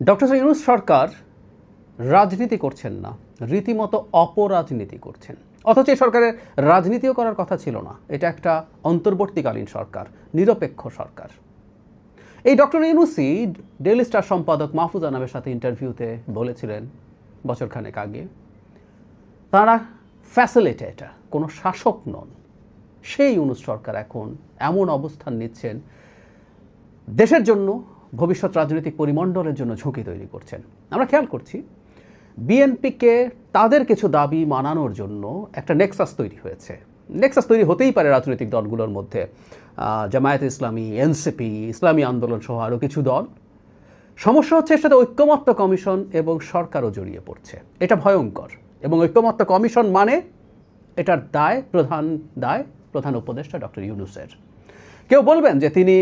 Doctor Yunus সরকার রাজনীতি করছেন না, রীতিমতো অপরাজনীতি করছেন। অথচ এই সরকারের রাজনীতিও করার কথা ছিল না। এটা একটা অন্তর্বর্তীকালীন সরকার, নিরপেক্ষ সরকার। এই ডক্টর ইউনূসই ডেইলি স্টার সম্পাদক মাহফুজ আনামের সাথে ইন্টারভিউতে বলেছিলেন বছরখানেক আগে, তারা ফ্যাসিলিটেটর, কোনো শাসক নন। সেই ইউনূস সরকার এখন এমন অবস্থান নিচ্ছেন, দেশের জন্য, ভবিষ্যৎ রাজনৈতিক পরিমণ্ডলের জন্য ঝুঁকি তৈরি করছেন। আমরা খেয়াল করছি বিএনপিকে তাদের কিছু দাবি মানানোর জন্য একটা নেক্সাস তৈরি হয়েছে। নেক্সাস তৈরি হতেই পারে রাজনৈতিক দলগুলোর মধ্যে, জামায়াতে ইসলামী, এনসিপি, ইসলামী আন্দোলন সহ আরও কিছু দল। সমস্যা হচ্ছে এর সাথে ঐক্যমত্য কমিশন এবং সরকারও জড়িয়ে পড়ছে। এটা ভয়ঙ্কর। এবং ঐক্যমত্য কমিশন মানে এটার দায় প্রধান উপদেষ্টা ডক্টর ইউনূসের। কেউ বলবেন যে তিনি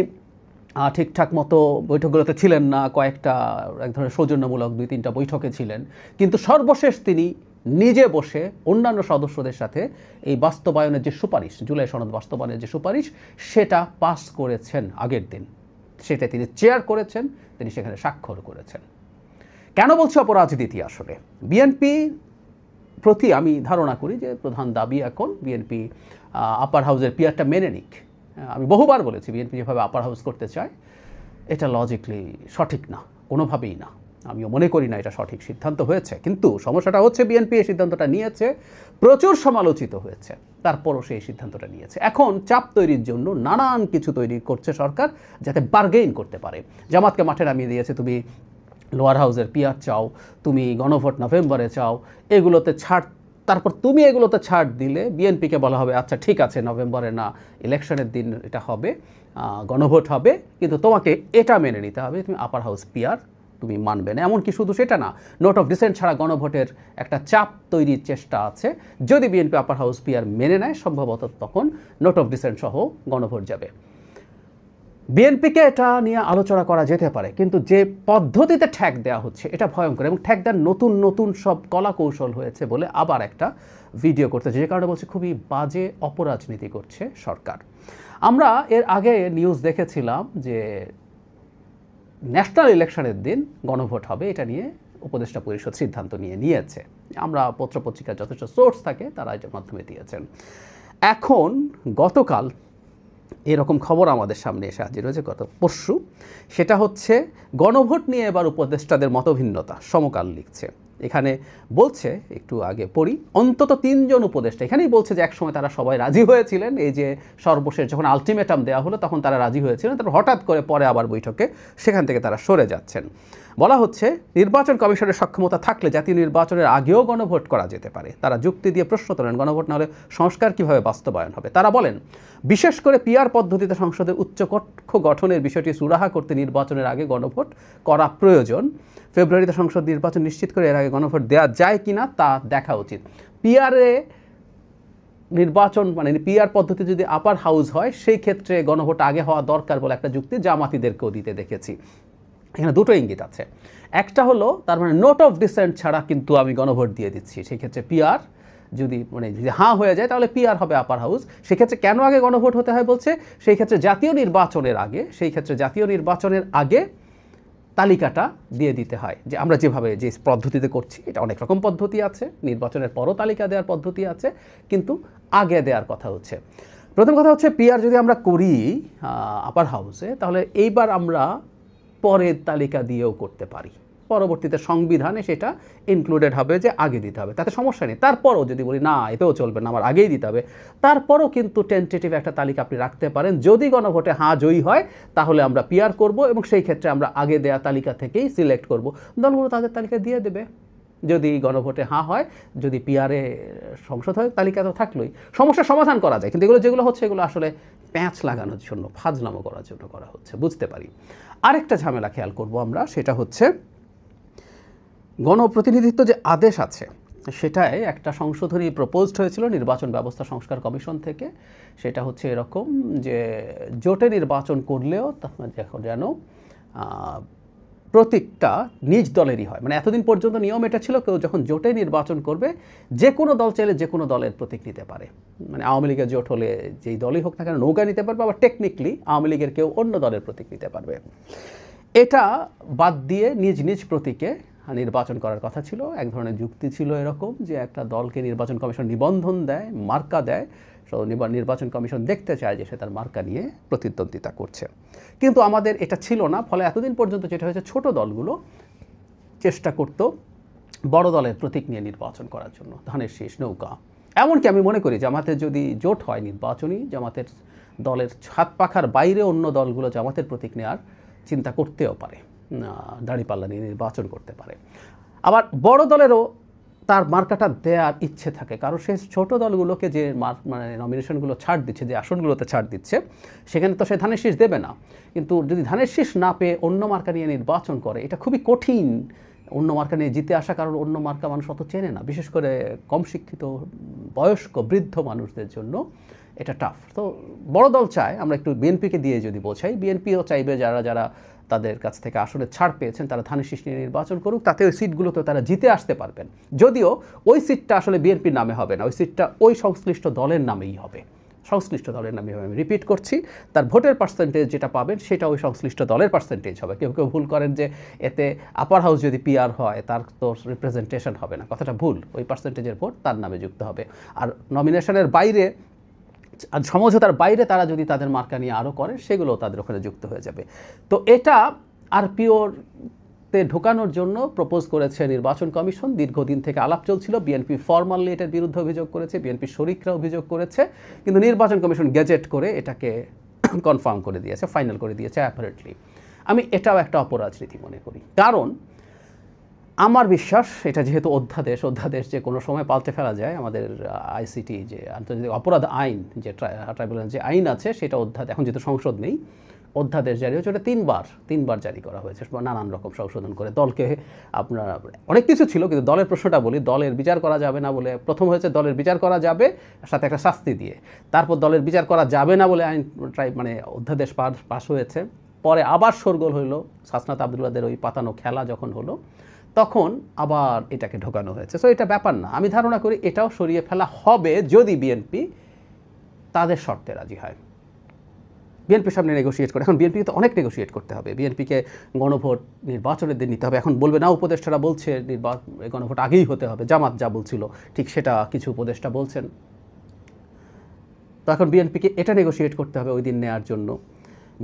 ঠিকঠাক মতো বৈঠকগুলোতে ছিলেন না, কয়েকটা এক ধরনের সৌজন্যমূলক 2-3টা বৈঠকে ছিলেন, কিন্তু সর্বশেষ তিনি নিজে বসে অন্যান্য সদস্যদের সাথে এই বাস্তবায়নের যে সুপারিশ, জুলাই সনদ বাস্তবায়নের যে সুপারিশ, সেটা পাস করেছেন আগের দিন। সেটা তিনি চেয়ার করেছেন, তিনি সেখানে স্বাক্ষর করেছেন। কেন বলছি অপরাজনীতি? আসলে বিএনপি প্রতি আমি ধারণা করি যে প্রধান দাবি এখন বিএনপি আপার হাউসের পিয়ারটা মেনে নিক। আমি বহুবার বলেছি বিএনপি যেভাবে আপার হাউস করতে চায় এটা লজিকলি সঠিক না, কোনোভাবেই না। আমিও মনে করি না এটা সঠিক সিদ্ধান্ত হয়েছে। কিন্তু সমস্যাটা হচ্ছে বিএনপি এই সিদ্ধান্তটা নিয়েছে, প্রচুর সমালোচিত হয়েছে, তারপরও সেই সিদ্ধান্তটা নিয়েছে। এখন চাপ তৈরির জন্য নানান কিছু তৈরি করছে সরকার, যাতে বার্গেইন করতে পারে। জামাতকে মাঠে নামিয়ে দিয়েছে, তুমি লোয়ার হাউসের পিয়ার চাও, তুমি গণভোট নভেম্বরে চাও, এগুলোতে ছাড়। তারপর তুমি এগুলোতে ছাড় দিলে বিএনপিকে বলা হবে আচ্ছা ঠিক আছে, নভেম্বরে না, ইলেকশনের দিন এটা হবে, গণভোট হবে, কিন্তু তোমাকে এটা মেনে নিতে হবে, তুমি আপার হাউস পিয়ার তুমি মানবে না। এমনকি শুধু সেটা না, নোট অফ ডিসেন্ট ছাড়া গণভোটের একটা চাপ তৈরির চেষ্টা আছে। যদি বিএনপি আপার হাউস পিয়ার মেনে নেয়, সম্ভবত তখন নোট অফ ডিসেন্ট সহ গণভোট যাবে। বিএনপিকে এটা নিয়ে আলোচনা করা যেতে পারে, কিন্তু যে পদ্ধতিতে ঠ্যাক দেওয়া হচ্ছে এটা ভয়ঙ্কর। এবং ঠ্যাক দেওয়ার নতুন নতুন সব কলা কৌশল হয়েছে বলে আবার একটা ভিডিও করতেছে, যে কারণে বলছে খুবই বাজে অপরাজনীতি করছে সরকার। আমরা এর আগে নিউজ দেখেছিলাম যে ন্যাশনাল ইলেকশনের দিন গণভোট হবে, এটা নিয়ে উপদেষ্টা পরিষদ সিদ্ধান্ত নিয়েছে। আমরা পত্রপত্রিকার যথেষ্ট সোর্স থাকে তারা এটার মাধ্যমে দিয়েছেন। এখন গতকাল এরকম খবর আমাদের সামনে এসে হাজির হয়েছে, গত পরশু। সেটা হচ্ছে গণভোট নিয়ে এবার উপদেষ্টাদের মতভিন্নতা, সমকাল লিখছে। এখানে বলছে, একটু আগে পড়ি, অন্তত 3 জন উপদেষ্টা এখানেই বলছে যে একসময় তারা সবাই রাজি হয়েছিলেন, এই যে সর্বশেষ যখন আলটিমেটাম দেওয়া হলো তখন তারা রাজি হয়েছিলেন, তারপর হঠাৎ করে পরে আবার বৈঠকে সেখান থেকে তারা সরে যাচ্ছেন। বলা হচ্ছে নির্বাচন কমিশনের সক্ষমতা থাকলে জাতীয় নির্বাচনের আগেও গণভোট করা যেতে পারে। তারা যুক্তি দিয়ে প্রশ্ন তোলেন গণভোট না হলে সংস্কার কীভাবে বাস্তবায়ন হবে। তারা বলেন বিশেষ করে পিআর পদ্ধতিতে সংসদের উচ্চকক্ষ গঠনের বিষয়টি সুরাহা করতে নির্বাচনের আগে গণভোট করা প্রয়োজন। ফেব্রুয়ারিতে সংসদ নির্বাচন নিশ্চিত করে এর আগে গণভোট দেওয়া যায় কিনা তা দেখা উচিত। পিআরে নির্বাচন মানে পিআর পদ্ধতি যদি আপার হাউস হয় সেই ক্ষেত্রে গণভোট আগে হওয়া দরকার বলে একটা যুক্তি জামাতিদেরকেও দিতে দেখেছি। এখানে দুটো ইঙ্গিত আছে। একটা হলো তার মানে নোট অফ ডিসেন্ট ছাড়া কিন্তু আমি গণভোট দিয়ে দিচ্ছি, সেই ক্ষেত্রে পিআর যদি হাঁ হয়ে যায় তাহলে পিআর হবে আপার হাউস। সেক্ষেত্রে কেন আগে গণভোট হতে হয় বলছে, সেই ক্ষেত্রে জাতীয় নির্বাচনের আগে তালিকাটা দিয়ে দিতে হয়। যে আমরা যেভাবে যে পদ্ধতিতে করছি, এটা অনেক রকম পদ্ধতি আছে, নির্বাচনের পরও তালিকা দেওয়ার পদ্ধতি আছে, কিন্তু আগে দেওয়ার কথা হচ্ছে। প্রথম কথা হচ্ছে পিআর যদি আমরা করি আপার হাউসে, তাহলে এইবার আমরা পরের তালিকা দিয়েও করতে পারি, পরবর্তীতে সংবিধানে সেটা ইনক্লুডেড হবে যে আগে দিতে হবে, তাতে সমস্যা নেই। তারপরও যদি বলি না এতেও চলবে না, আমার আগেই দিতে হবে, তারপরও কিন্তু টেন্টেটিভ একটা তালিকা আপনি রাখতে পারেন। যদি গণভোটে হাঁ জয়ী হয় তাহলে আমরা পিআর করব, এবং সেই ক্ষেত্রে আমরা আগে দেয়া তালিকা থেকেই সিলেক্ট করব। দলগুলো তাদের তালিকা দিয়ে দেবে। যদি গণভোটে হাঁ হয়, যদি পিআরে সংসদ হয়, তালিকা তো থাকলোই, সমস্যার সমাধান করা যায়। কিন্তু এগুলো যেগুলো হচ্ছে এগুলো আসলে প্যাঁচ লাগানোর জন্য, ফাজলামো করার জন্য করা হচ্ছে, বুঝতে পারি। আরেকটা ঝামেলা খেয়াল করব আমরা, সেটা হচ্ছে গণপ্রতিনিধিত্ব যে আদেশ আছে সেটায় একটা সংশোধনী প্রপোজড হয়েছিল নির্বাচন ব্যবস্থা সংস্কার কমিশন থেকে। সেটা হচ্ছে এরকম যে জোটে নির্বাচন করলেও যেন প্রতীকটা নিজ দলেরই হয়। মানে এতদিন পর্যন্ত নিয়ম এটা ছিল, কেউ যখন জোটে নির্বাচন করবে যে কোনো দল চাইলে যে কোনো দলের প্রতীক নিতে পারে। মানে আওয়ামী লীগের জোট হলে যেই দলই হোক না কেন নৌকা নিতে পারবে, আবার টেকনিক্যালি আওয়ামী লীগের কেউ অন্য দলের প্রতীক নিতে পারবে। এটা বাদ দিয়ে নিজ নিজ প্রতীকে নির্বাচন করার কথা ছিল। এক ধরনের যুক্তি ছিল এরকম যে একটা দলকে নির্বাচন কমিশন নিবন্ধন দেয়, মার্কা দেয়, সো নির্বাচন কমিশন দেখতে চায় যে সে তার মার্কা নিয়ে প্রতিদ্বন্দ্বিতা করছে। কিন্তু আমাদের এটা ছিল না, ফলে এতদিন পর্যন্ত যেটা হয়েছে ছোট দলগুলো চেষ্টা করত বড় দলের প্রতীক নিয়ে নির্বাচন করার জন্য, ধানের শীষ, নৌকা। এমনকি আমি মনে করি জামাতের যদি জোট হয় নির্বাচনী, জামাতের দলের হাত পাখার বাইরে অন্য দলগুলো জামাতের প্রতীক নেওয়ার চিন্তা করতেও পারে, দাঁড়িপাল্লা নিয়ে নির্বাচন করতে পারে। আবার বড় দলেরও তার মার্কাটা দেওয়ার ইচ্ছে থাকে, কারণ সে ছোট দলগুলোকে যে মানে নমিনেশনগুলো ছাড় দিচ্ছে, যে আসনগুলোতে ছাড় দিচ্ছে, সেখানে তো সে ধানের শীষ দেবে না। কিন্তু যদি ধানের শীষ না পেয়ে অন্য মার্কা নিয়ে নির্বাচন করে, এটা খুবই কঠিন। অন্য মার্কা নিয়ে জিতে আসা, কারণ অন্য মার্কা মানুষ অত চেনে না, বিশেষ করে কম শিক্ষিত, বয়স্ক, বৃদ্ধ মানুষদের জন্য এটা টাফ। তো বড় দল চায়, আমরা একটু বিএনপিকে দিয়ে যদি বোঝাই, বিএনপিও চাইবে যারা তাদের কাছ থেকে আসলে ছাড় পেয়েছেন তারা ধানের শীষ নিয়ে নির্বাচন করুক, তাতে ওই সিটগুলোতে তারা জিতে আসতে পারবেন। যদিও ওই সিটটা আসলে বিএনপির নামে হবে না, ওই সিটটা ওই সংশ্লিষ্ট দলের নামেই হবে, সংশ্লিষ্ট দলের নামে হবে। আমি রিপিট করছি, তার ভোটের পার্সেন্টেজ যেটা পাবেন সেটা ওই সংশ্লিষ্ট দলের পার্সেন্টেজ হবে। কেউ কেউ ভুল করেন যে এতে আপার হাউস যদি পিআর হয় তার তো রিপ্রেজেন্টেশন হবে না, কথাটা ভুল। ওই পার্সেন্টেজের ভোট তার নামে যুক্ত হবে। আর নমিনেশনের বাইরে, সমঝোতার বাইরে তারা যদি তাদের মার্কা নিয়ে আরও করে, সেগুলো তাদের ওখানে যুক্ত হয়ে যাবে। তো এটা আরপিওতে ঢোকানোর জন্য প্রপোজ করেছে নির্বাচন কমিশন। দীর্ঘদিন থেকে আলাপ চলছিল, বিএনপি ফরমালি এটার বিরুদ্ধে অভিযোগ করেছে, বিএনপির শরিকরা অভিযোগ করেছে, কিন্তু নির্বাচন কমিশন গেজেট করে এটাকে কনফার্ম করে দিয়েছে, ফাইনাল করে দিয়েছে অ্যাপারেন্টলি। আমি এটাও একটা অপরাজনীতি মনে করি, কারণ আমার বিশ্বাস এটা যেহেতু অধ্যাদেশ যে কোনো সময় পাল্টে ফেলা যায়। আমাদের আইসিটি যে আন্তর্জাতিক অপরাধ আইন, যে ট্রাইব্যুনাল যে আইন আছে, সেটা এখন যেহেতু সংসদ নেই, অধ্যাদেশ জারি হয়েছে, ওটা তিনবার জারি করা হয়েছে নানান রকম সংশোধন করে। দলকে আপনার অনেক কিছু ছিল, কিন্তু দলের প্রশ্নটা বলি, দলের বিচার করা যাবে না বলে প্রথম হয়েছে দলের বিচার করা যাবে সাথে একটা শাস্তি দিয়ে, তারপর দলের বিচার করা যাবে না বলে আইন মানে অধ্যাদেশ পাস হয়েছে। পরে আবার শোরগোল হলো, হাসনাত আবদুল্লাহদের ওই পাতানো খেলা যখন হলো, তখন আবার এটাকে ঢোকানো হয়েছে। সো এটা ব্যাপার না, আমি ধারণা করি এটাও সরিয়ে ফেলা হবে যদি বিএনপি তাদের শর্তে রাজি হয়, বিএনপির সামনে নেগোশিয়েট করে। এখন বিএনপিকে তো অনেক নেগোশিয়েট করতে হবে, বিএনপিকে গণভোট নির্বাচনের দিন নিতে হবে। এখন বলবে না, উপদেষ্টারা বলছে গণভোট আগেই হতে হবে, জামাত যা বলছিল ঠিক সেটা কিছু উপদেষ্টা বলছেন। তো এখন বিএনপিকে এটা নেগোশিয়েট করতে হবে ওই দিন নেওয়ার জন্য।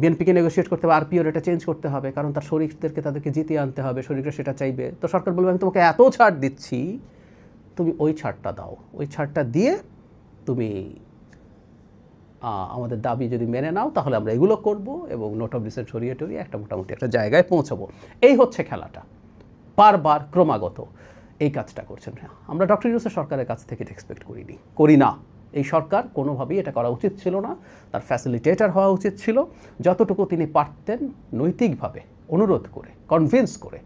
বিএনপিকে নেগোশিয়েট করতে হবে, আরপিওর এটা চেঞ্জ করতে হবে, কারণ তার শরিকদেরকে তাদেরকে জিতিয়ে আনতে হবে, শরিকরা সেটা চাইবে। তো সরকার বলবে আমি তোমাকে এত ছাড় দিচ্ছি, তুমি ওই ছাড়টা দাও, ওই ছাড়টা দিয়ে তুমি আমাদের দাবি যদি মেনে নাও তাহলে আমরা এগুলো করব এবং নোট অফ ডিসেন্ট সরিয়ে টরিয়ে একটা মোটামুটি একটা জায়গায় পৌঁছাবো। এই হচ্ছে খেলাটা, বারবার ক্রমাগত এই কাজটা করছেন। আমরা ডক্টর ইউনূসের সরকারের কাছ থেকে এক্সপেক্ট করি না। এই সরকার কোনোভাবেই এটা করা উচিত ছিল না, তার ফ্যাসিলিটেটর হওয়া উচিত ছিল। যতটুকু তিনি পারতেন নৈতিকভাবে অনুরোধ করে, কনভিন্স করে,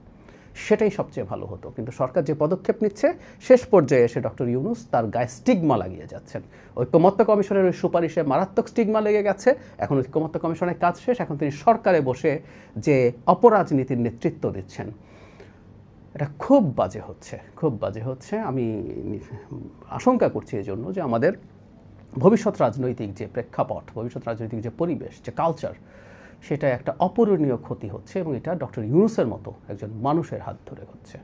সেটাই সবচেয়ে ভালো হতো। কিন্তু সরকার যে পদক্ষেপ নিচ্ছে, শেষ পর্যায়ে এসে ডক্টর ইউনূস তার গায়ে স্টিগমা লাগিয়ে যাচ্ছেন। ঐক্যমত্য কমিশনের ওই সুপারিশে মারাত্মক স্টিগমা লেগে গেছে। এখন ঐক্যমত্য কমিশনের কাজ শেষ, এখন তিনি সরকারে বসে যে অপরাজনীতির নেতৃত্ব দিচ্ছেন, এটা খুব বাজে হচ্ছে। আমি আশঙ্কা করছি এই জন্য যে আমাদের ভবিষ্যৎ রাজনৈতিক যে প্রেক্ষাপট, ভবিষ্যৎ রাজনৈতিক যে পরিবেশ, যে কালচার, সেটা একটা অপূরণীয় ক্ষতি হচ্ছে এবং এটা ডক্টর ইউনূসের মতো একজন মানুষের হাত ধরে হচ্ছে।